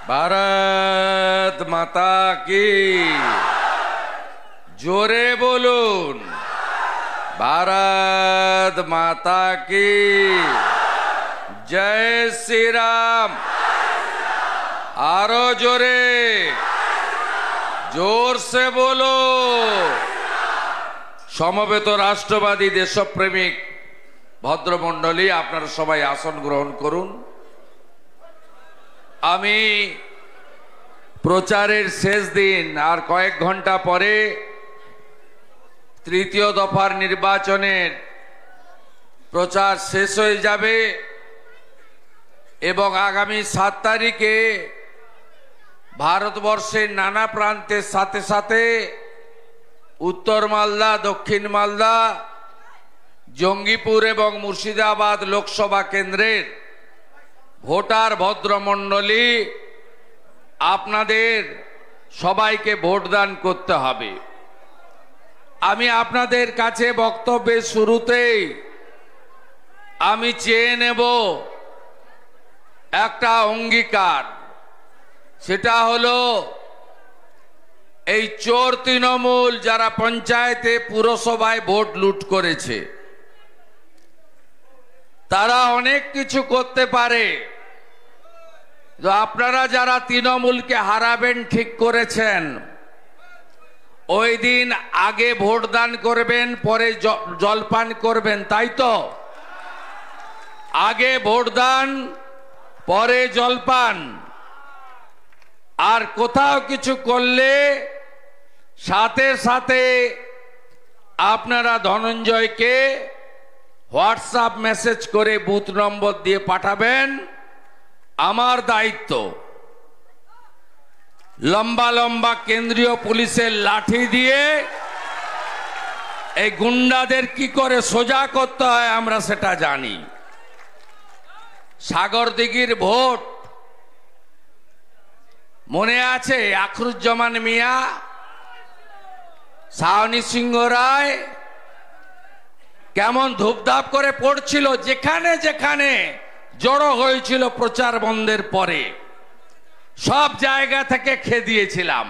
भारत माता की जोरे बोलून भारत माता की जय श्री राम आरो जोरे जोर से बोलो समवेत राष्ट्रवादी देशप्रेमिक भद्रमंडली आपनारा सबाई आसन ग्रहण करुन आमी प्रचारेर शेष दिन और कयेक घंटा परे तृतीय दफार निर्वाचनेर प्रचार शेष हो जाबे एवं आगामी 7 तारिखे भारतवर्षेर नाना प्रान्तेर साथे साथे उत्तर मालदा दक्षिण मालदा जंगीपुर एवं मुर्शिदाबाद लोकसभा केंद्रेर भोटार भद्रमंडली आपनादेर सबाइके भोटदान करते हबे। आमी आपनादेर काछे बक्तव्येर शुरूतेई आमी चेये नेब एकटा अंगीकार सेटा हलो এই চোর তৃণমূল যারা পঞ্চায়েতে পুরসভায় ভোট লুট করেছে তারা অনেক কিছু করতে পারে তো আপনারা যারা তৃণমূলকে হারাবেন ঠিক করেছেন ওই দিন আগে ভোট দান করবেন পরে জলপান করবেন তাই তো আগে ভোট দান পরে জলপান আর কোথাও কিছু করলে সাথে সাথে আপনারা ধনঞ্জয়কে হোয়াটসঅ্যাপ মেসেজ করে বুথ নম্বর দিয়ে পাঠাবেন আমার দায়িত্ব লম্বা লম্বা কেন্দ্রীয় পুলিশের লাঠি দিয়ে এই গুন্ডাদের কি করে সোজা করতে হয় আমরা সেটা জানি সাগরদিঘির ভোট মনে আছে আখরুজ্জামান মিয়া সাওনি সিংহ রায় কেমন ধূপধাপ করে পড়ছিল যেখানে যেখানে জড়ো হয়েছিল প্রচার বন্ধের পরে সব জায়গা থেকে খেদিয়েছিলাম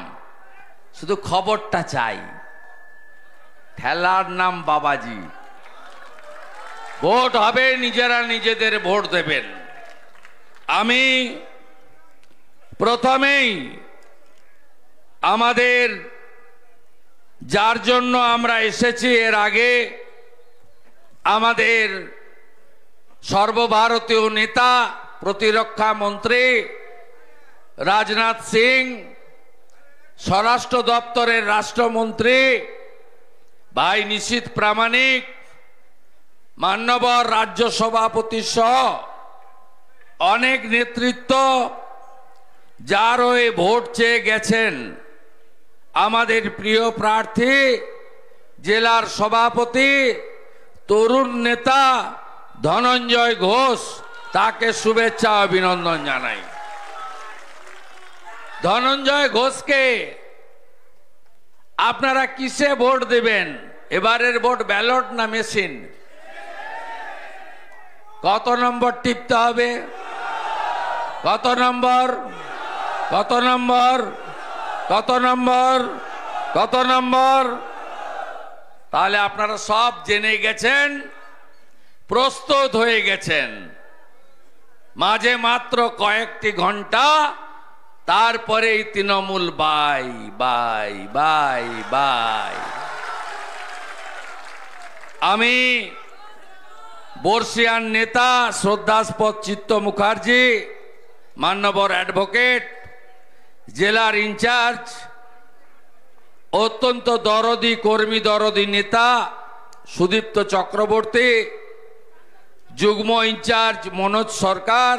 শুধু খবরটা চাই ঠেলার নাম বাবাজি ভোট হবে নিজেরা নিজেদের ভোট দেবেন আমি প্রথমেই আমাদের যার জন্য আমরা এসেছি এর আগে আমাদের সর্বভারতীয় নেতা প্রতিরক্ষা মন্ত্রী রাজনাথ সিং স্বরাষ্ট্র দপ্তরের রাষ্ট্রমন্ত্রী ভাই নিশীথ প্রামাণিক মান্যবর রাজ্য সভাপতি সহ অনেক নেতৃত্ব যার হয়ে ভোট চেয়ে গেছেন আমাদের প্রিয় প্রার্থী জেলার সভাপতি তরুণ নেতা ধনঞ্জয় ঘোষ তাকে শুভেচ্ছা অভিনন্দন জানাই ধনঞ্জয় ঘোষকে আপনারা কিসে ভোট দেবেন এবারের ভোট ব্যালট না মেশিন কত নম্বর টিপতে হবে কত নম্বর কত নম্বর কত নম্বর কত নম্বর তাহলে আপনারা সব জেনে গেছেন প্রস্তুত হয়ে গেছেন মাঝে মাত্র কয়েকটি ঘন্টা তারপরেই Trinamool bye bye bye bye আমি বর্ষিয়ান নেতা শ্রদ্ধাস্পদ চিত্ত মুখার্জি মান্যবর অ্যাডভোকেট জেলার ইনচার্জ অত্যন্ত দরদি কর্মী দরদি নেতা সুদীপ্ত চক্রবর্তী যুগ্ম ইনচার্জ মনোজ সরকার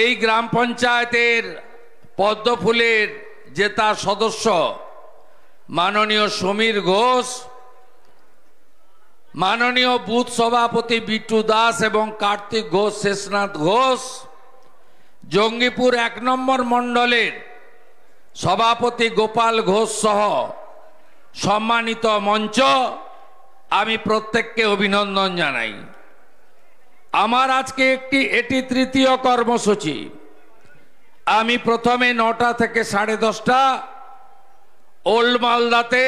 এই গ্রাম পঞ্চায়েতের পদ্মফুলের জেতা সদস্য মাননীয় সমীর ঘোষ মাননীয় বুথ সভাপতি বিট্টু দাস এবং কার্তিক ঘোষ শেষনাথ ঘোষ জঙ্গিপুর 1 নম্বর মণ্ডলের সভাপতি গোপাল ঘোষ সহ সম্মানিত মঞ্চ আমি প্রত্যেককে অভিনন্দন জানাই। আমার আজকে এটি তৃতীয় কর্মসূচি আমি প্রথমে 9টা থেকে 10:30 ওল্ড মালদাতে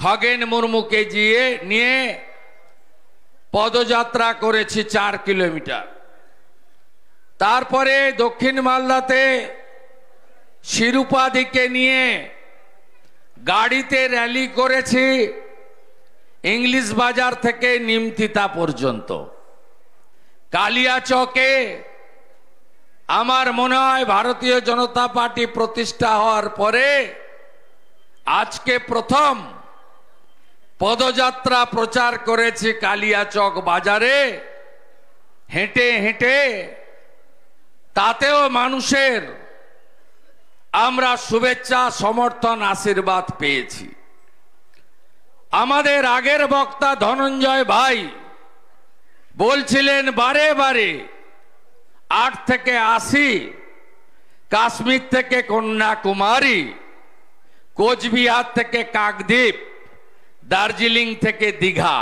খগেন মুর্মুকে নিয়ে পদযাত্রা করেছি 4 কিলোমিটার। তারপরে দক্ষিণ মালদাতে শিরুপাদিকে নিয়ে গাড়িতে র্যালি করেছি ইংলিশ বাজার থেকে নিমতিতা পর্যন্ত। কালিয়াচকে আমার মনে হয় ভারতীয় জনতা পার্টি প্রতিষ্ঠা হওয়ার পরে আজকে প্রথম পদযাত্রা প্রচার করেছি কালিয়াচক বাজারে হেঁটে হেঁটে। তাতেও মানুষের আমরা শুভেচ্ছা, সমর্থন, আশীর্বাদ পেয়েছি। আমাদের আগের বক্তা ধনঞ্জয় ভাই বলছিলেন বারে বারে 8 থেকে 80, কাশ্মীর থেকে কন্যাকুমারী, কোচবিহার থেকে কাকদ্বীপ, দার্জিলিং থেকে দীঘা।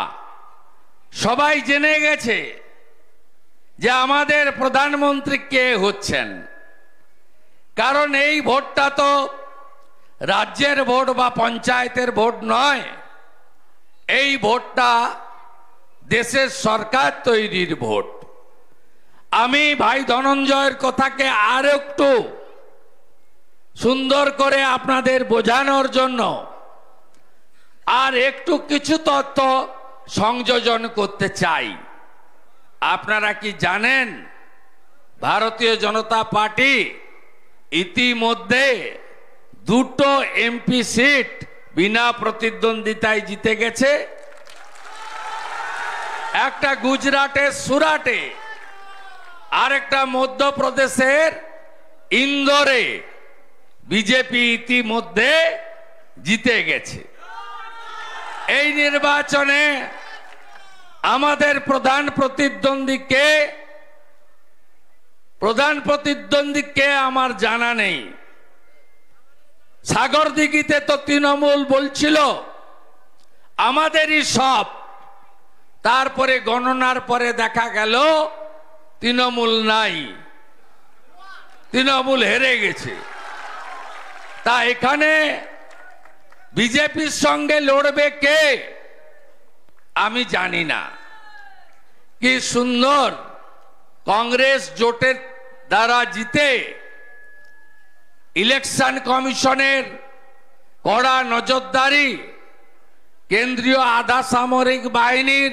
সবাই জেনে গেছে যে আমাদের প্রধানমন্ত্রী কে হচ্ছেন। কারণ এই ভোটটা তো রাজ্যের ভোট বা পঞ্চায়েতের ভোট নয়, এই ভোটটা দেশের সরকার তৈরির ভোট। আমি ভাই ধনঞ্জয়ের কথাকে আর একটু সুন্দর করে আপনাদের বোঝানোর জন্য আর একটু কিছু তথ্য সংযোজন করতে চাই। আপনারা কি জানেন ভারতীয় জনতা পার্টি ইতিমধ্যে 2টো এমপি সিট বিনা প্রতিদ্বন্দ্বিতায় জিতে গেছে। একটা গুজরাটের সুরাটে, আর একটা মধ্যপ্রদেশের ইন্দোরে বিজেপি ইতিমধ্যে জিতে গেছে। এই নির্বাচনে আমাদের প্রধান প্রতিদ্বন্দ্বীকে আমার জানা নেই। সাগরদিঘিতে তো তৃণমূল বলছিল আমাদেরই সব, তারপরে গণনার পরে দেখা গেল তৃণমূল নাই, তৃণমূল হেরে গেছে। তা এখানে বিজেপির সঙ্গে লড়বে কে আমি জানি না। কি সুন্দর কংগ্রেস জোটের দ্বারা জিতে ইলেকশন কমিশনের কড়া নজরদারি, কেন্দ্রীয় আধা সামরিক বাহিনীর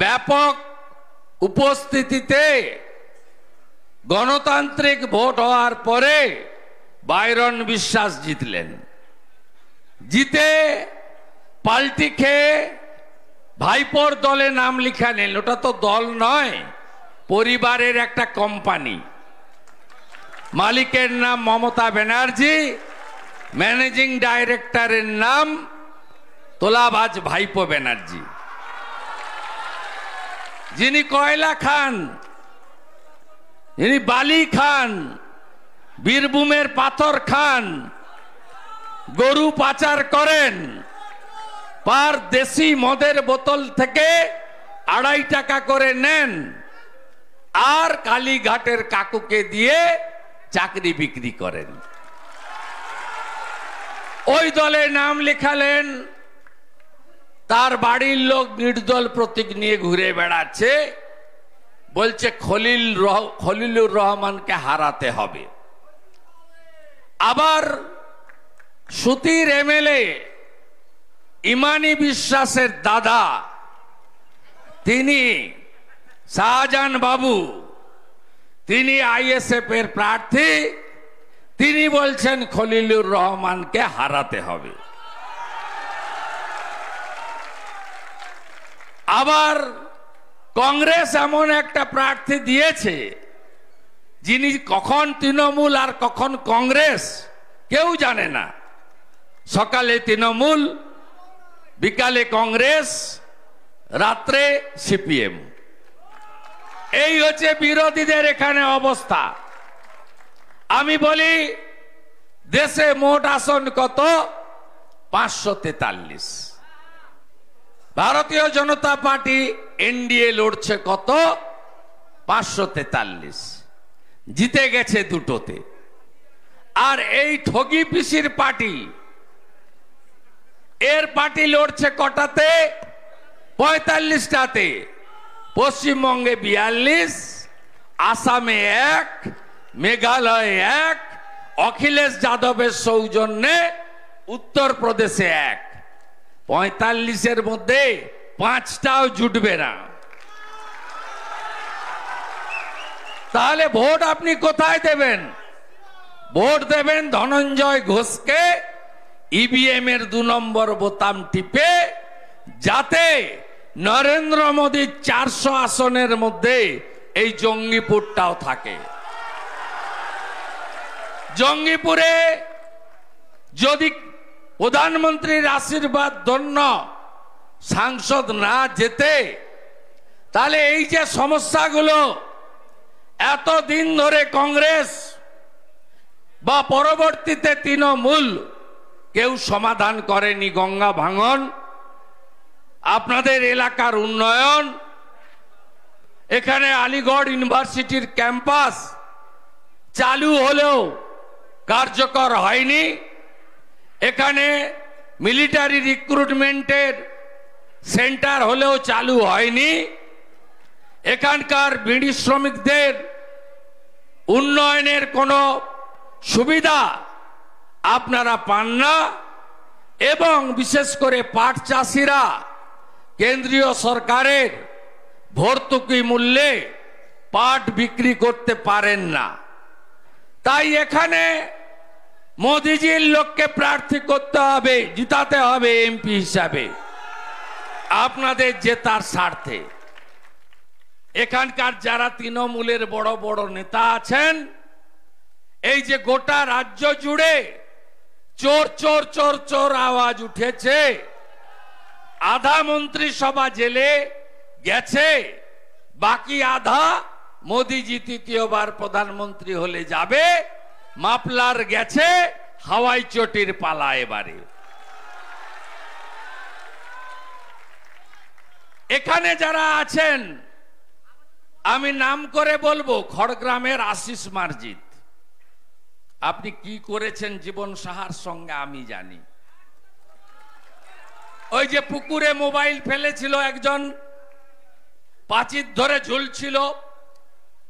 ব্যাপক উপস্থিতিতে গণতান্ত্রিক ভোট হওয়ার পরে বাইরন বিশ্বাস জিতলেন। জিতে পাল্টি খেয়ে ভাইপোর দলে নাম লিখালেন। ওটা তো দল নয়, পরিবারের একটা কোম্পানি। মালিকের নাম মমতা ব্যানার্জি, ম্যানেজিং ডাইরেক্টরের নাম তোলাবাজ ভাইপো ব্যানার্জি। যিনি কয়লা খান, যিনি বালি খান, বীরভূমের পাথর খান, গরু পাচার করেন, পার দেশি মদের বোতল থেকে 2.5 টাকা করে নেন, আর কালীঘাটের কাকুকে দিয়ে চাকরি বিক্রি করেন। ওই দলে নাম লেখালেন। তার বাড়ির লোক নির্দল প্রতীক নিয়ে ঘুরে বেড়াচ্ছে, বলছে খলিলুর রহমানকে হারাতে হবে। আবার সুতির এমএলএ ইমানি বিশ্বাসের দাদা, তিনি শাহজাহান বাবু, তিনি আইএসএফ এর প্রার্থী, তিনি বলছেন খলিলুর রহমানকে হারাতে হবে। আবার কংগ্রেস এমন একটা প্রার্থী দিয়েছে যিনি কখন তৃণমূল আর কখন কংগ্রেস কেউ জানে না। সকালে তৃণমূল, বিকালে কংগ্রেস, রাত্রে সিপিএম। এই হচ্ছে বিরোধীদের এখানে অবস্থা। আমি বলি দেশে মোট আসন কত? 543। ভারতীয় জনতা পার্টি এনডিএ লড়ছে কত? 543। জিতে গেছে দুটোতে। আর এই ঠগি পিসির পার্টি, এর পার্টি লড়ছে কটাতে? 45টাতে। পশ্চিমবঙ্গে 42, আসামে 1, মেঘালয়ে 1, অখিলেশ যাদবের সৌজন্যে উত্তরপ্রদেশে 1। 45-এর মধ্যে 5টাও জুটবে না। তাহলে ভোট আপনি কোথায় দেবেন? ভোট দেবেন ধনঞ্জয় ঘোষকে ইভিএম এর 2 নম্বর বোতাম টিপে, যাতে নরেন্দ্র মোদীর 400 আসনের মধ্যে এই জঙ্গিপুরটাও থাকে। জঙ্গিপুরে যদি প্রধানমন্ত্রীর আশীর্বাদ ধন্য সাংসদ না যেতে, তাহলে এই যে সমস্যাগুলো এতদিন ধরে কংগ্রেস বা পরবর্তীতে তৃণমূল কেউ সমাধান করেনি, গঙ্গা ভাঙন, আপনাদের এলাকার উন্নয়ন, এখানে আলিগড় ইউনিভার্সিটির ক্যাম্পাস চালু হলেও কার্যকর হয়নি, এখানে মিলিটারি রিক্রুটমেন্টের সেন্টার হলেও চালু হয়নি, এখানকার বিড়ি শ্রমিকদের উন্নয়নের কোনো সুবিধা আপনারা পান না, এবং বিশেষ করে পাট চাষিরা কেন্দ্রীয় সরকারের ভর্তুকি মূল্যে পাট বিক্রি করতে পারেন না। তাই এখানে মোদিজির লোককে প্রার্থী করতে হবে, জিতাতে হবে এমপি হিসাবে, আপনাদের জেতার স্বার্থে। এখানকার যারা তৃণমূলের বড় বড় নেতা আছেন, এই যে গোটা রাজ্য জুড়ে চোর চোর চোর চোর আওয়াজ উঠেছে, আধা মন্ত্রিসভা জেলে গেছে, বাকি আধা মোদিজি তৃতীয়বার প্রধানমন্ত্রী হলে যাবে, মাফলার গেছে, হাওয়াই চটির পালা এবারে। এখানে যারা আছেন আমি নাম করে বলবো, খড়গ্রামের আশিস মার্জিত, আপনি কি করেছেন জীবন সাহার সঙ্গে আমি জানি। ওই যে পুকুরে মোবাইল ফেলেছিল একজন, প্রাচীর ধরে ঝুলছিল,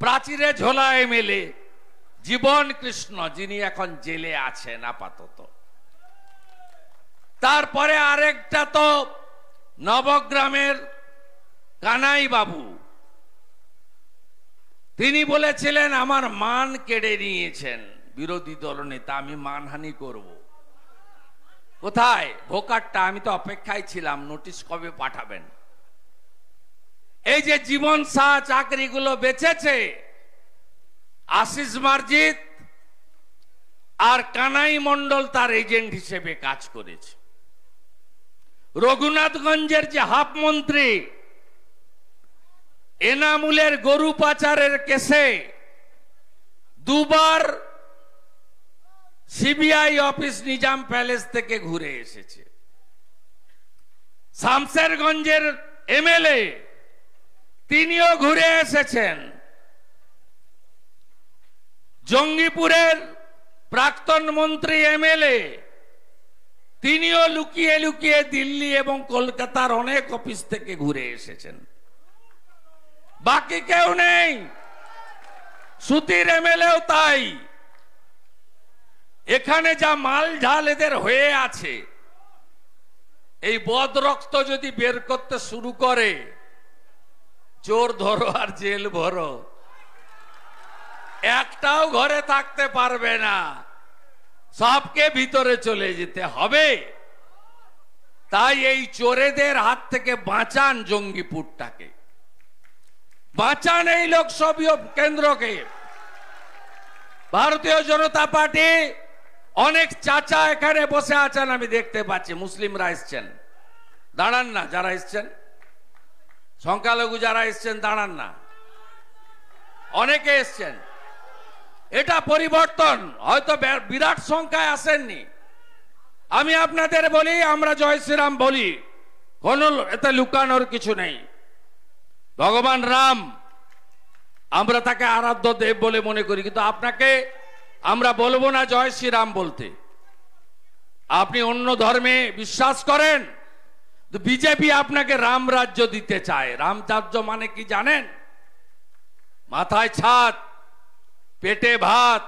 প্রাচীরে ঝোলা এমএলএ জীবন কৃষ্ণ, যিনি এখন জেলে আছেন আপাতত। তারপরে আরেকটা তো নবগ্রামের কানাই বাবু, তিনি বলেছিলেন আমার মান কেড়ে নিয়েছেন বিরোধী দলনেতা, আমি মানহানি করব। কোথায় ভোকারটা? আমি তো অপেক্ষায় ছিলাম, নোটিশ কবে পাঠাবেন। এই যে জীবন শাহ চাকরিগুলো বেচেছে, আশিস মার্জিত আর কানাই মণ্ডল তার এজেন্ট হিসেবে কাজ করেছে। রঘুনাথগঞ্জের যে হাফ মন্ত্রী, এনামুলের গরু পাচারের কেসে 2 বার সিবিআই অফিস নিজাম প্যালেস থেকে ঘুরে এসেছে। শামশেরগঞ্জের এমএলএ, তিনিও ঘুরে এসেছেন। জঙ্গিপুরের প্রাক্তন মন্ত্রী এমএলএ, তিনিও লুকিয়ে লুকিয়ে দিল্লি এবং কলকাতার অনেক অফিস থেকে ঘুরে এসেছেন। বাকি কেউ নেই। সুতির এমএলএও তাই। এখানে যা মাল ঝাল এদের হয়ে আছে, এই বদরক্ত যদি বের করতে শুরু করে, চোর ধরো আর জেল ভরো, একটাও ঘরে থাকতে পারবে না, সবকে ভিতরে চলে যেতে হবে। তাই এই চোরেদের হাত থেকে বাঁচান জঙ্গিপুরটাকে, বাঁচান এই লোকসভা কেন্দ্রকে। ভারতীয় জনতা পার্টি অনেক চাচা এখানে বসে আছেন, আমি দেখতে পাচ্ছি। মুসলিমরা এসছেন, দাঁড়ান না। যারা এসছেন, সংখ্যালঘু যারা এসছেন দাঁড়ান না। অনেকে এসছেন, এটা পরিবর্তন। হয়তো বিরাট সংখ্যায় আসেননি। আমি আপনাদের বলি, আমরা জয় শ্রীরাম বলি, কোন এতে লুকানোর কিছু নেই। ভগবান রাম আমরা তাকে আরাধ্য দেব বলে মনে করি, কিন্তু আপনাকে আমরা বলবো না জয় শ্রীরাম বলতে। আপনি অন্য ধর্মে বিশ্বাস করেন, বিজেপি আপনাকে রাম রাজ্য দিতে চায়। রাম রাজ্য মানে কি জানেন? মাথায় ছাদ, পেটে ভাত,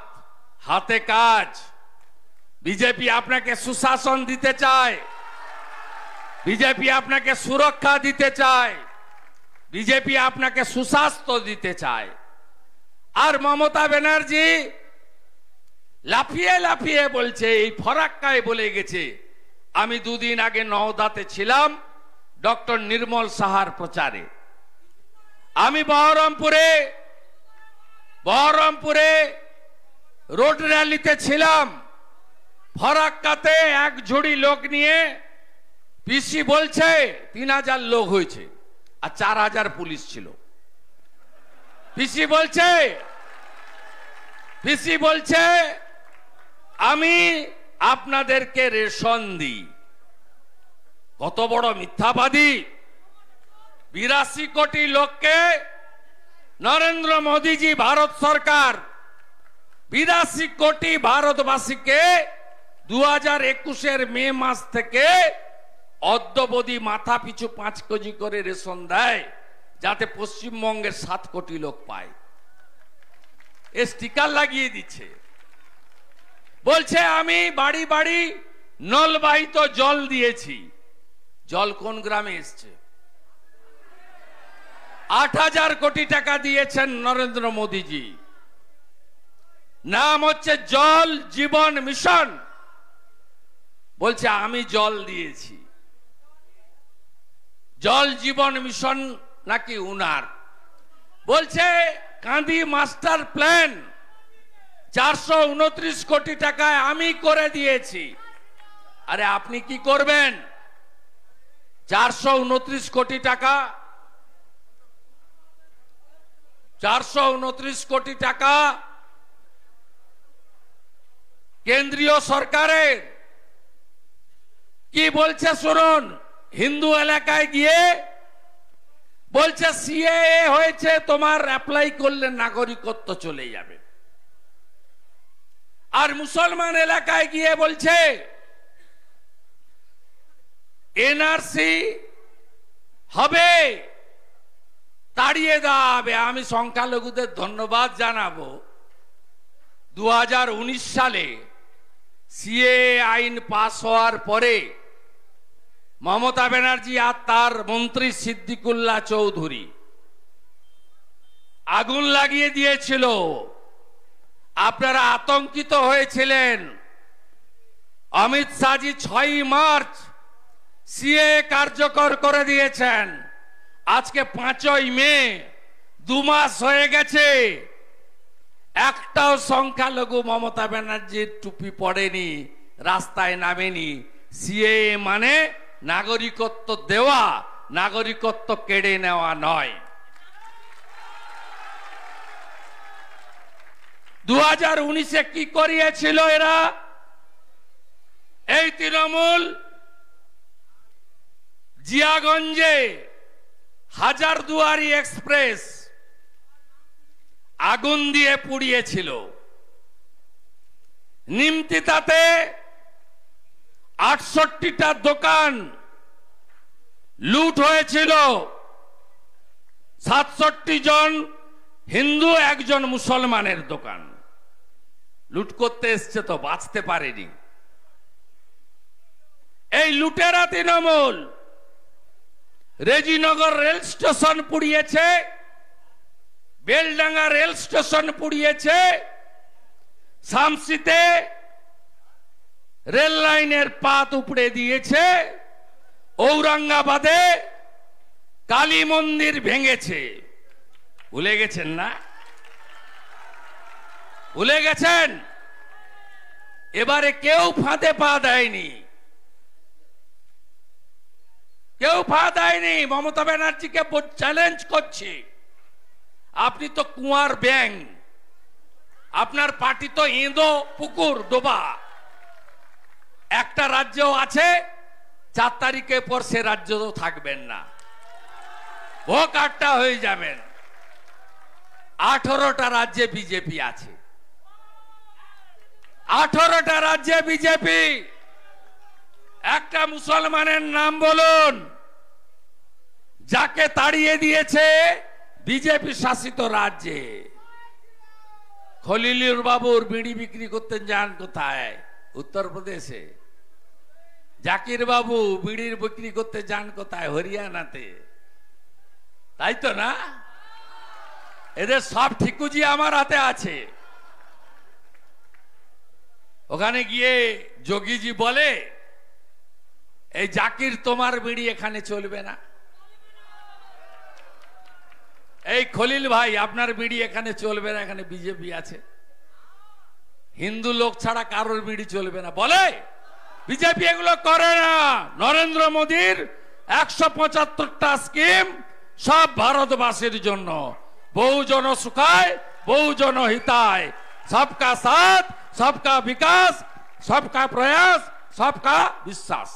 হাতে কাজ। বিজেপি আপনাকে সুশাসন দিতে চায়, বিজেপি আপনাকে সুরক্ষা দিতে চায়, বিজেপি আপনাকে সুস্বাস্থ্য দিতে চায়। আর মমতা ব্যানার্জি লাফিয়ে লাফিয়ে বলছে, এই ফরাক্কায় বলে গেছে। আমি দুদিন আগে নওদাতে ছিলাম ডক্টর নির্মল সাহার প্রচারে। আমি বহরমপুরে রোড র্যালিতে ছিলাম। ফরাক্কাতে এক ঝুড়ি লোক নিয়ে পিসি বলছে 3000 লোক হয়েছে আর 4000 পুলিশ ছিল। পিসি বলছে আমি আপনাদেরকে রেশন দিই। কত বড় মিথ্যাবাদী! 82 কোটি লোককে নরেন্দ্র মোদীজি, ভারত সরকার 82 কোটি ভারতবাসীকে 2021 মে মাস থেকে অদ্যবধি মাথা পিছু 5 কেজি করে রেশন দেয়, যাতে পশ্চিমবঙ্গের 7 কোটি লোক পায়। এ স্টিকার লাগিয়ে দিচ্ছে। বলছে আমি বাড়ি বাড়ি নলবাহিত জল দিয়েছি। জল কোন গ্রামে এসছে? 8000 কোটি টাকা দিয়েছেন নরেন্দ্র মোদীজি। নাম হচ্ছে জল জীবন মিশন। বলছে আমি জল দিয়েছি। জল জীবন মিশন নাকি উনার। বলছে কাঁদি মাস্টার প্ল্যান 429 কোটি টাকায় আমি করে দিয়েছি। আরে আপনি কি করবেন? 429 কোটি টাকা, 429 কোটি টাকা কেন্দ্রীয় সরকারের। কি বলছে শুনুন। হিন্দু এলাকায় গিয়ে বলছে সিএএ হয়েছে, তোমার অ্যাপ্লাই করলে নাগরিকত্ব চলে যাবে। আর মুসলমান এলাকায় গিয়ে বলছে এনআরসি হবে, তাড়িয়ে দেওয়া হবে। আমি সংখ্যালঘুদের ধন্যবাদ জানাবো। 2019 সালে সিএএ আইন পাস হওয়ার পরে মমতা ব্যানার্জি আর তার মন্ত্রী সিদ্দিকুল্লাহ চৌধুরী আগুন লাগিয়ে দিয়েছিল। আপনারা আতঙ্কিত হয়েছিলেন। অমিত শাহজি 6 মার্চ সিএএ কার্যকর করে দিয়েছেন। আজকে 5ই মে, 2 মাস হয়ে গেছে। একটাও সংখ্যালঘু মমতা ব্যানার্জির টুপি পড়েনি, রাস্তায় নামেনি। সিএএ মানে নাগরিকত্ব দেওয়া, নাগরিকত্ব কেড়ে নেওয়া নয়। 2019-এ কি করিয়েছিল এরা? এই তৃণমূল জিয়াগঞ্জে হাজারদুয়ারি এক্সপ্রেস আগুন দিয়ে পুড়িয়েছিল। নিমতিতাতে 68টা দোকান লুট হয়েছিল। 67 জন হিন্দু, 1 জন মুসলমানের দোকান লুট করতে এসছে, তো বাঁচতে পারেনি। এই লুটেরা তৃণমূল রেজিনগর রেল স্টেশন পুড়িয়েছে, বেলডাঙ্গা রেল স্টেশন পুড়িয়েছে, শামসিতে রেল লাইনের পাত উপড়ে দিয়েছে, ঔরঙ্গাবাদে কালী মন্দির ভেঙেছে। ভুলে গেছেন না? ভুলে গেছেন? এবারে কেউ ফাঁদে পা দেয়নি, কেউ পা দেয়নি। মমতা ব্যানার্জিকে চ্যালেঞ্জ করছি, আপনি তো কুয়ার ব্যাং, আপনার পার্টি তো ইঁদো পুকুর ডোবা। একটা রাজ্য আছে, 4 তারিখের পর সে রাজ্য থাকবেন না, ভোগ আটটা হয়ে যাবেন। 18টা রাজ্যে বিজেপি আছে। 18টা রাজ্যে বিজেপি। একটা মুসলমানের নাম বলুন যাকে তাড়িয়ে দিয়েছে বিজেপি শাসিত রাজ্যে। খলিলুর বাবুর বিড়ি বিক্রি করতে যান কোথায়? উত্তরপ্রদেশে। জাকির বাবু বিড়ির বিক্রি করতে যান কোথায়? হরিয়ানাতে। তাই তো না? এদের সব ঠিকুজি আমার হাতে আছে। ওখানে গিয়ে যোগীজি বলে, এই জাকির তোমার বিড়ি এখানে চলবে না। এই খলিল ভাই আপনার বিড়ি এখানে চলবে না, এখানে বিজেপি আছে। হিন্দু লোক ছাড়া কারোর বিড়ি চলবে না বলে। বিজেপি এগুলো করে না। নরেন্দ্র মোদীর 175টা স্কিম সব ভারতবাসীর জন্য। বহুজন সুখায় বহুজন হিতায়। সবকা সাথ সবকা বিকাশ সবকা প্রয়াস সবকা বিশ্বাস।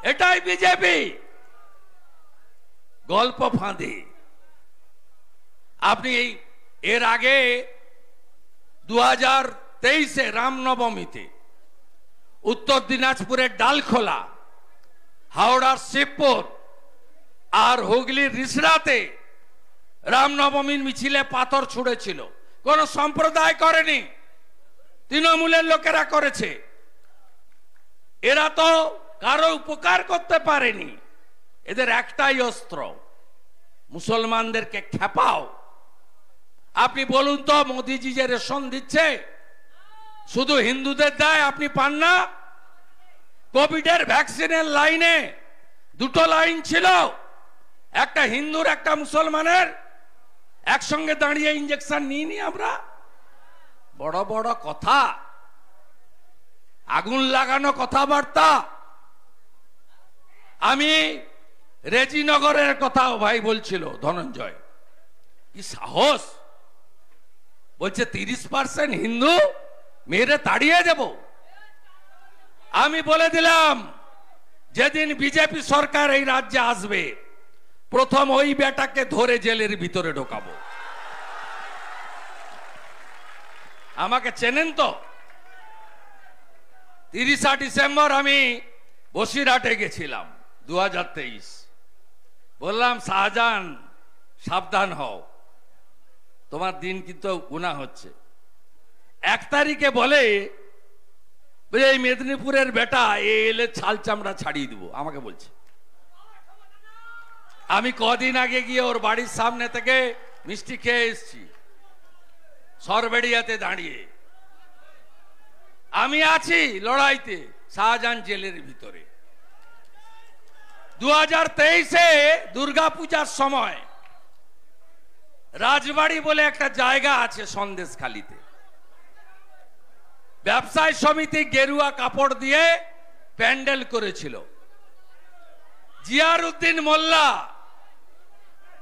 এটাই বিজেপি। গল্প ফাঁদে। আপনি এর আগে 2023-এ রামনবমীতে উত্তর দিনাজপুরের ডালখোলা, হাওড়ার শিবপুর আর হুগলির রিসরাতে রামনবমীর মিছিলে পাথর ছুঁড়েছিল। কোন সম্প্রদায় করেনি, তৃণমূলের লোকেরা করেছে। এরা তো কারো উপকার করতে পারেনি। এদের একটাই অস্ত্র, মুসলমানদেরকে খেপাও। আপনি বলুন তো, মোদিজি যে রেশন দিচ্ছে শুধু হিন্দুদের দেয়, আপনি পান না? কোভিডের ভ্যাকসিনের লাইনে দুটো লাইন ছিল, একটা হিন্দুর একটা মুসলমানের। একসঙ্গে দাঁড়িয়ে ইঞ্জেকশন নিইনি আমরা? বড় বড় কথা, আগুন লাগানো কথাবার্তা। আমি রেজিনগরের কথা ভাই বলছিল ধনঞ্জয়, কি সাহস! বলছে 30% হিন্দু মেরে তাড়িয়ে দেব। আমি বলে দিলাম, যেদিন বিজেপি সরকার এই রাজ্যে আসবে প্রথম ওই বেটাকে ধরে জেলের ভিতরে ঢোকাবো। আমাকে চেনেন তো? 30 ডিসেম্বর আমি বসিরহাটে গেছিলাম 2023। বললাম, শাহজাহান সাবধান হও, তোমার দিন কিন্তু গুনাহ হচ্ছে। 1 তারিখে বলে এই মেদিনীপুরের বেটা এলে ছাল চামড়া ছাড়িয়ে দিব, আমাকে বলছে। আমি কদিন আগে গিয়ে ওর বাড়ির সামনে থেকে মিষ্টি খেয়ে এসছি, সরবেড়িয়াতে দাঁড়িয়ে। আমি আছি লড়াইতে, শাহজাহান জেলের ভিতরে। 2023-এ দুর্গাপূজার সময় রাজবাড়ি বলে একটা জায়গা আছে সন্দেশখালীতে, ব্যবসায়ী সমিতি গেরুয়া কাপড় দিয়ে প্যান্ডেল করেছিল। জিয়ারউদ্দিন মোল্লা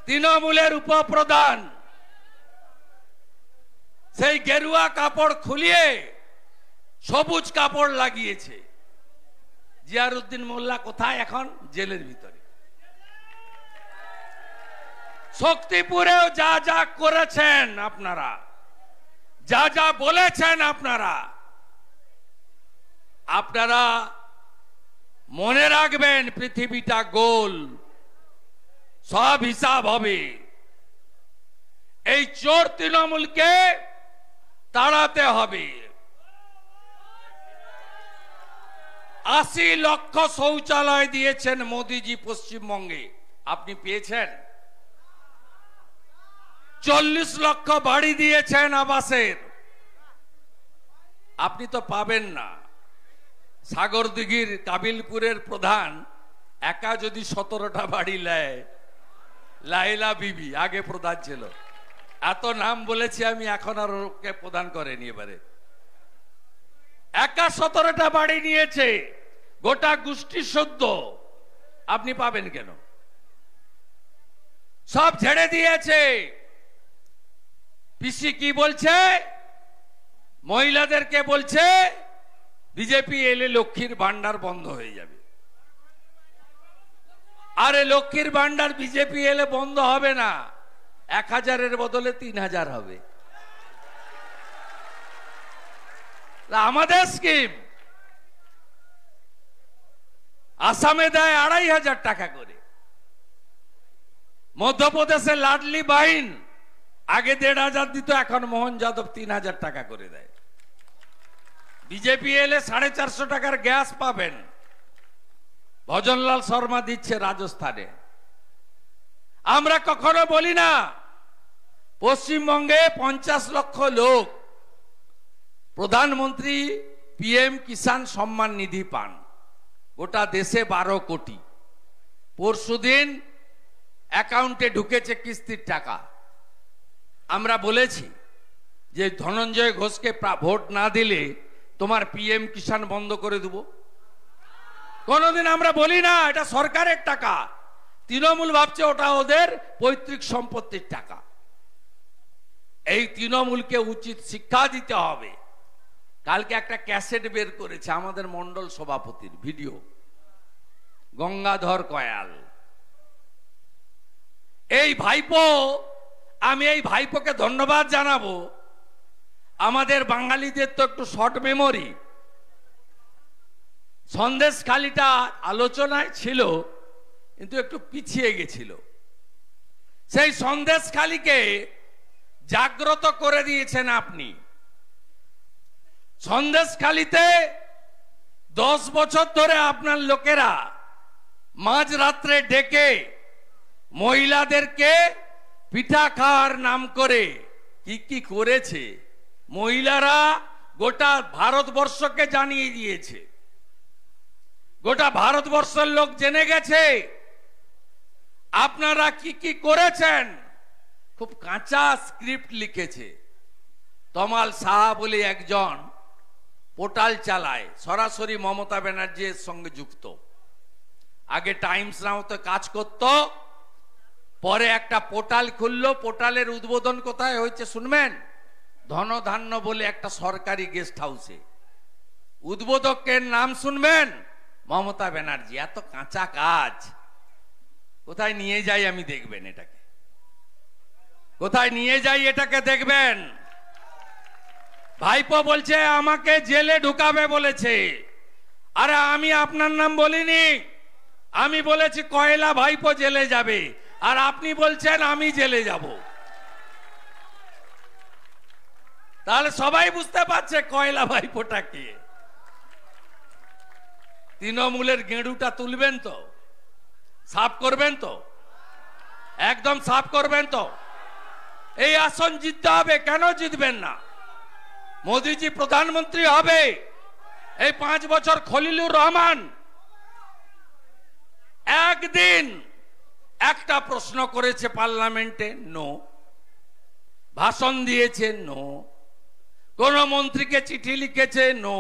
তৃণমূলের উপপ্রধান সেই গেরুয়া কাপড় খুলিয়ে সবুজ কাপড় লাগিয়েছে। জিয়ারউদ্দিন মোল্লা কোথায় এখন? জেলের ভিতরে। শক্তিপুরেও যা যা করেছেন আপনারা, যা যা বলেছেন আপনারা, আপনারা মনে রাখবেন, পৃথিবীটা গোল, সব হিসাব হবে। এই চোর তৃণমূলকে তাড়াতে হবে। 80 লক্ষ শৌচালয় দিয়েছেন মোদিজি পশ্চিমবঙ্গে, আপনি পেয়েছেন? 40 লক্ষ বাড়ি দিয়েছেন আবাসের, আপনি তো পাবেন না। সাগরদিঘির কাবিলপুরের প্রধান একা যদি 17টা বাড়ি নেয়, লাইলা বিবি আগে প্রধান ছিল, এত নাম বলেছি আমি, এখন আর ওকে প্রদান করেনি। এবারে একা 17টা বাড়ি নিয়েছে, গোটা গোষ্ঠী সদ্য, আপনি পাবেন কেন? সব ঝেড়ে দিয়েছে। পিসি কি বলছে? মহিলাদেরকে বলছে বিজেপি এলে লক্ষ্মীর ভান্ডার বন্ধ হয়ে যাবে। আরে লক্ষ্মীর ভান্ডার বিজেপি এলে বন্ধ হবে না, 1000-এর বদলে 3000 হবে। আমাদের স্কিম আসামে দেয় 2500 টাকা করে, মধ্যপ্রদেশে লাডলি বাহিন আগে 1500 দিত, এখন মোহন যাদব 3000 টাকা করে দেয়। বিজেপি এলে 450 টাকার গ্যাস পাবেন, ভজনলাল শর্মা দিচ্ছে রাজস্থানে। আমরা কখনো বলি না পশ্চিমবঙ্গে 50 লক্ষ লোক প্রধানমন্ত্রী পিএম কিষাণ সম্মান নিধি পান, গোটা দেশে 12 কোটি। পরশুদিন অ্যাকাউন্টে ঢুকেছে কিস্তির টাকা। আমরা বলেছি যে ধনঞ্জয় ঘোষকে ভোট না দিলে তোমার পিএম কিষাণ বন্ধ করে দেব। কোনদিন আমরা বলি না এটা সরকারের টাকা, তৃণমূল ভাবছে ওটা ওদের পৈতৃক সম্পত্তির টাকা। এই তৃণমূলকে উচিত শিক্ষা দিতে হবে। কালকে একটা ক্যাসেট বের করেছে আমাদের মন্ডল সভাপতির ভিডিও, গঙ্গাধর কয়াল। এই ভাইপো, আমি এই ভাইপোকে ধন্যবাদ জানাবো। আমাদের বাঙালিদের তো একটু শর্ট মেমোরি। সন্দেশখালিটা আলোচনায় ছিল কিন্তু একটু পিছিয়ে গেছিল। সেই সন্দেশখালিকে জাগ্রত করে দিয়েছেন আপনি। সন্দেশখালিতে 10 বছর ধরে আপনার লোকেরা মাঝরাত্রে ডেকে মহিলাদেরকে পিঠা খাওয়ার নাম করে কি কি করেছে মহিলারা গোটা ভারতবর্ষকে জানিয়ে দিয়েছে। গোটা ভারতবর্ষের লোক জেনে গেছে আপনারা কি কি করেছেন। খুব কাঁচা স্ক্রিপ্ট লিখেছে। তমাল সাহা বলে একজন পোর্টাল চালায়, সরাসরি মমতা ব্যানার্জির সঙ্গে যুক্ত। আগে টাইমস নাওতে কাজ করত, পরে একটা পোর্টাল খুললো। পোর্টালের উদ্বোধন কোথায় হয়েছে শুনবেন? ধনধান্য বলে একটা সরকারি গেস্ট হাউসে। উদ্বোধকের নাম শুনবেন? মমতা ব্যানার্জি। এত কাঁচা কাজ কোথায় নিয়ে যাই আমি দেখবেন এটাকে, কোথায় নিয়ে যাই এটাকে দেখবেন। ভাইপো বলছে আমাকে জেলে ঢুকাবে বলেছে। আরে আমি আপনার নাম বলিনি, আমি বলেছি কয়লা ভাইপো জেলে যাবে, আর আপনি বলছেন আমি জেলে যাব। তাহলে সবাই বুঝতে পারছে কয়লা ভাইপোটা কি। তৃণমূলের গেঁড়ুটা তুলবেন তো, সাফ করবেন তো, একদম সাফ করবেন তো। এই আসন জিততে হবে, কেন জিতবেন না? মোদিজি প্রধানমন্ত্রী হবে। এই 5 বছর খলিলুর রহমান একদিন একটা প্রশ্ন করেছে পার্লামেন্টে? নো। ভাষণ দিয়েছে? নো। কোন মন্ত্রীকে চিঠি লিখেছে? নো।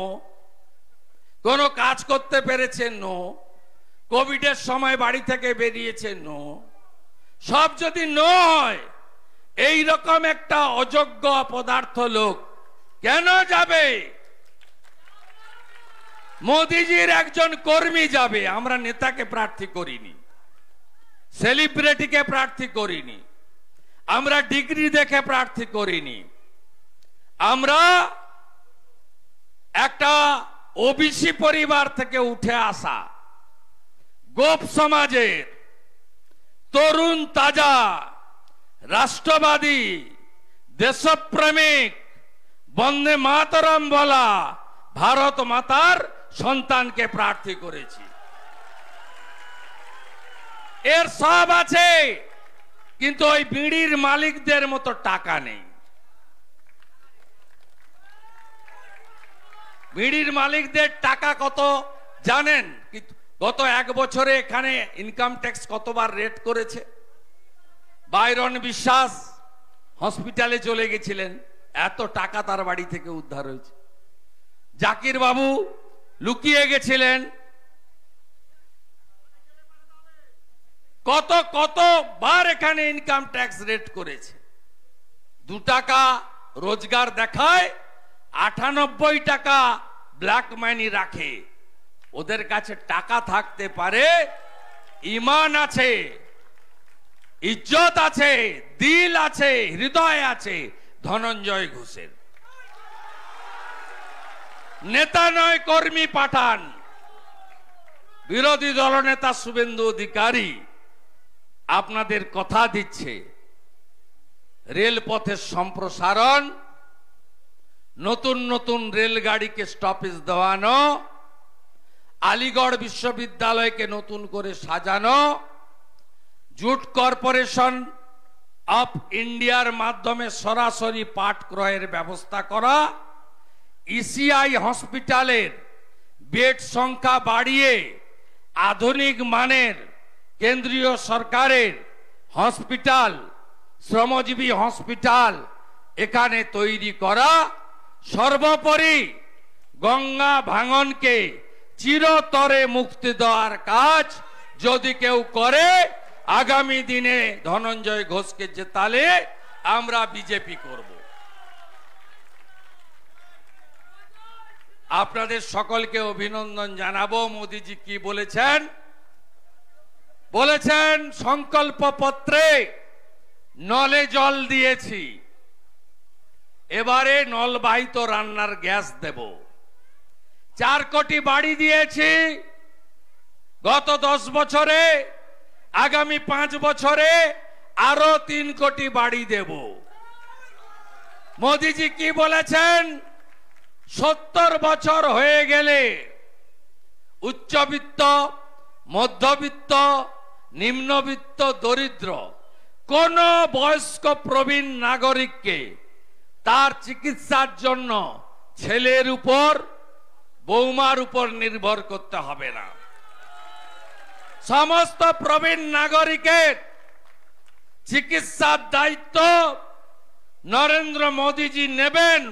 কোন কাজ করতে পেরেছে? নো। কোভিডের সময় বাড়ি থেকে বেরিয়েছে? নো। সব যদি নো হয়, এই রকম একটা অযোগ্য অপদার্থ লোক কেন যাবে? মোদিজির একজন কর্মী যাবে। আমরা নেতাকে প্রার্থী করিনি, সেলিব্রিটিকে প্রার্থী করিনি, আমরা ডিগ্রি দেখে প্রার্থী করিনি। আমরা একটা ওবিসি পরিবার থেকে উঠে আসা, গোপ সমাজের তরুণ তাজা রাষ্ট্রবাদী দেশপ্রেমিক বন্দে মাতরম বলা ভারত মাতার সন্তানকে প্রার্থী করেছি। এর সব আছে, কিন্তু ওই বিড়ির মালিকদের মতো টাকা নেই। বিড়ির মালিকদের টাকা কত জানেন? গত 1 বছরে এখানে ইনকাম ট্যাক্স কতবার রেট করেছে? বাইরন বিশ্বাস হসপিটালে চলে গেছিলেন, এত টাকা তার বাড়ি থেকে উদ্ধার হয়েছে। জাকির বাবু লুকিয়ে গেছিলেন, কতবার এখানে ইনকাম ট্যাক্স রেট করেছে। 2 টাকা রোজগার দেখায়, 98 টাকা ব্ল্যাক মানি রাখে। ওদের কাছে টাকা থাকতে পারে, ইমান আছে, ইজ্জত আছে, দিল আছে, হৃদয় আছে ধনঞ্জয় ঘোষের। নেতা নয়, কর্মী পাঠান। বিরোধী দলনেতা শুভেন্দু অধিকারী আপনাদের কথা দিচ্ছে রেলপথের সম্প্রসারণ, নতুন নতুন রেলগাড়িকে স্টপেজ দেওয়ানো, আলিগড় বিশ্ববিদ্যালয়কে নতুন করে সাজানো, জুট কর্পোরেশন অফ ইন্ডিয়ার মাধ্যমে সরাসরি পাট ক্রয়ের ব্যবস্থা করা, ইসিআই হসপিটালের বেড সংখ্যা বাড়িয়ে আধুনিক মানের কেন্দ্রীয় সরকারের হসপিটাল, শ্রমজীবী হসপিটাল এখানে তৈরি করা, সর্বোপরি গঙ্গা ভাঙনকে চিরতরে মুক্তি দেওয়ার কাজ যদি কেউ করে, আগামী দিনে ধনঞ্জয় ঘোষকে জেতালে আমরা বিজেপি করব। আপনাদের সকলকে অভিনন্দন জানাবো। মোদিজি কি বলেছেন? বলেছেন সংকল্প পত্রে নলে জল দিয়েছি, এবারে নলবাহিত রান্নার গ্যাস দেব। 4 কোটি বাড়ি দিয়েছি গত 10 বছরে, আগামী 5 বছরে আরো 3 কোটি বাড়ি দেব। মোদিজি কি বলেছেন? 70 বছর হয়ে গেলে উচ্চবিত্ত, মধ্যবিত্ত, নিম্নবিত্ত, দরিদ্র কোন বয়স্ক প্রবীণ নাগরিককে তার চিকিৎসার জন্য ছেলের উপর, বৌমার উপর নির্ভর করতে হবে না। সমস্ত প্রবীণ নাগরিকের চিকিৎসার দায়িত্ব নরেন্দ্র মোদীজি নেবেন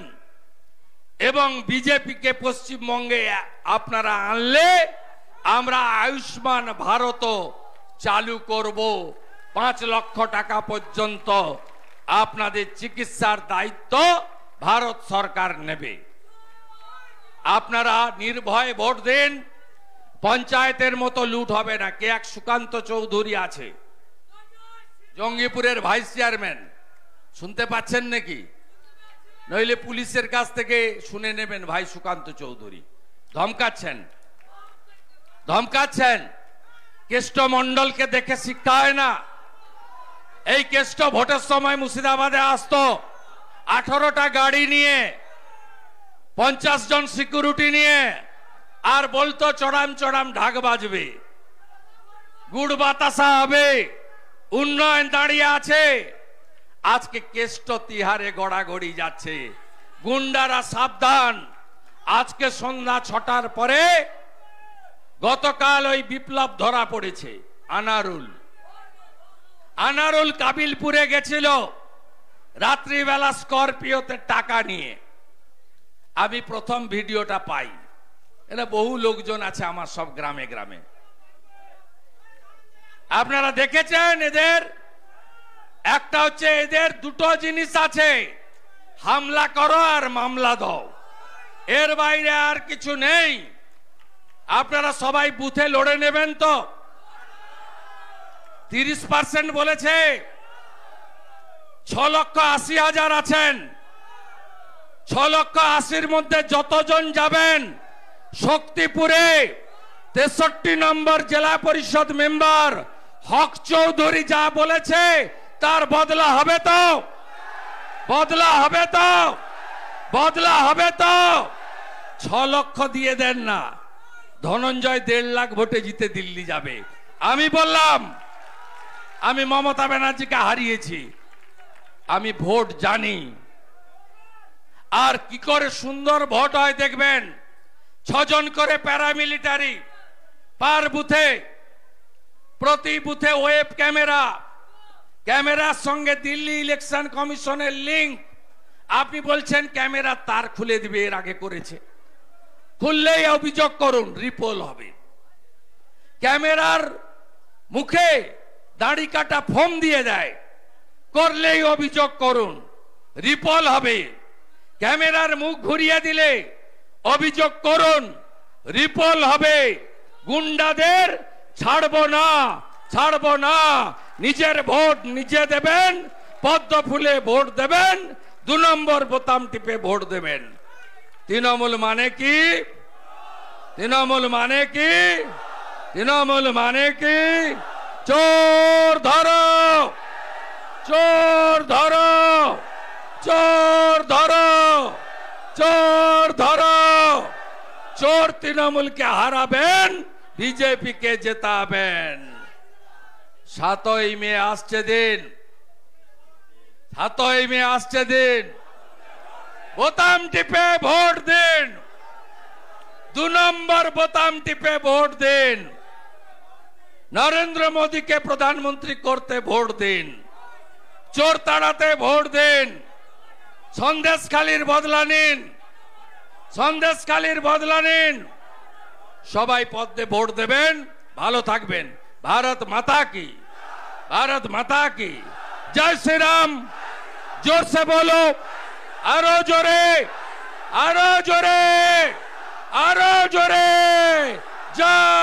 এবং বিজেপিকে পশ্চিমবঙ্গে আপনারা আনলে আমরা আয়ুষ্মান ভারত চালু করব। 5 লক্ষ টাকা পর্যন্ত আপনাদের চিকিৎসার দায়িত্ব ভারত সরকার নেবে। আপনারা নির্ভয়ে ভোট দিন। পঞ্চায়েতের মতো লুট হবে না। কে এক সুকান্ত চৌধুরী আছে, জঙ্গিপুরের ভাইস চেয়ারম্যান, শুনতে পাচ্ছেন নাকি? নইলে পুলিশের কাছ থেকে শুনে নেবেন। ভাই সুকান্ত চৌধুরী ধমকাচ্ছেন, ধমকাচ্ছেন। কেষ্ট মন্ডলকে দেখে শিক্ষা হয় না? এই কেষ্ট ভোটের সময় মুর্শিদাবাদে আসতো 18টা গাড়ি নিয়ে, 50 জন সিকিউরিটি নিয়ে, আর বলতো চড়াম চড়াম ঢাক বাজবে, গুড় বাতাসা হবে, উন্নয়ন দাঁড়িয়ে আছে। আজকে কেষ্ট তিহারে গড়াগড়ি যাচ্ছে। গুন্ডারা সাবধান। আজকে সন্ধ্যা 6টার পরে গতকাল ওই বিপ্লব ধরা পড়েছে। আনারুল কাবিলপুরে গেছিল রাত্রিবেলা স্করপিওতে টাকা নিয়ে। আমি প্রথম ভিডিওটা পাই। এরা বহু লোকজন আছে আমার সব গ্রামে গ্রামে। আপনারা দেখেছেন এদের? একটা হচ্ছে এদের দুটো জিনিস আছে, হামলা করো আর মামলা দাও, এর বাইরে আর কিছু নেই। আপনারা সবাই বুথে লড়ে নেবেন তো? 30% বলেছে। 6,80,000 আছেন। 6,80,000 মধ্যে যতজন যাবেন শক্তিপুরে 63 নম্বর জেলা পরিষদ মেম্বার হক চৌধুরী যা বলেছে তার বদলা হবে তো? বদলা হবে তো? বদলা হবে তো? 6 লক্ষ দিয়ে দেন না, ধনঞ্জয় 1.5 লাখ ভোটে জিতে দিল্লি যাবে। আমি বললাম আমি মমতা ব্যানার্জিকে হারিয়েছি, আমি ভোট জানি। আর কি করে সুন্দর ভোট হয় দেখবেন। 6 জন করে প্যারামিলিটারি পার বুথে, প্রতি বুথে ওয়েব ক্যামেরা, ক্যামেরার সঙ্গে দিল্লি ইলেকশন কমিশনের লিংক। আপনি বলছেন ক্যামেরা তার খুলে দিবে, এর আগে করেছে। খুললেই অভিযোগ করুন, রিপোল হবে। ক্যামেরার মুখে দাড়ি কাটা ফোম দিয়ে দেয়, করলেই অভিযোগ করুন, রিপোল হবে। ক্যামেরার মুখ ঘুরিয়ে দিলে অভিযোগ করুন, রিপোল হবে। গুন্ডাদের ছাড়বো না, ছাড়বো না, নিজের ভোট নিজে দেবেন, পদ্ম ফুলে ভোট দেবেন, 2 নম্বর বোতাম টিপে ভোট দেবেন। তৃণমূল মানে কি? তৃণমূল মানে কি? তৃণমূল মানে কি? চোর ধরো, চোর ধরো, চোর ধরো, চোর ধরো। চোর তৃণমূলকে হারাবেন, বিজেপিকে জেতাবেন। 7ই মে আসছে দিন, 7ই মে আসছে দিন, বোতাম টিপে ভোট দিন, 2 নম্বর বোতাম টিপে ভোট দিন। নরেন্দ্র মোদীকে প্রধানমন্ত্রী করতে ভোট দিন, চোর তাড়াতে ভোট দিন। সন্দেশখালীর বদলা নিন, সন্দেশখালীর বদলা নিন। সবাই পদ্মে ভোট দেবেন, ভালো থাকবেন। भारत माता की, भारत माता की जय श्री राम। जोर से बोलो, आरो जोरे, आरो जोरे, आरो जोरे। जय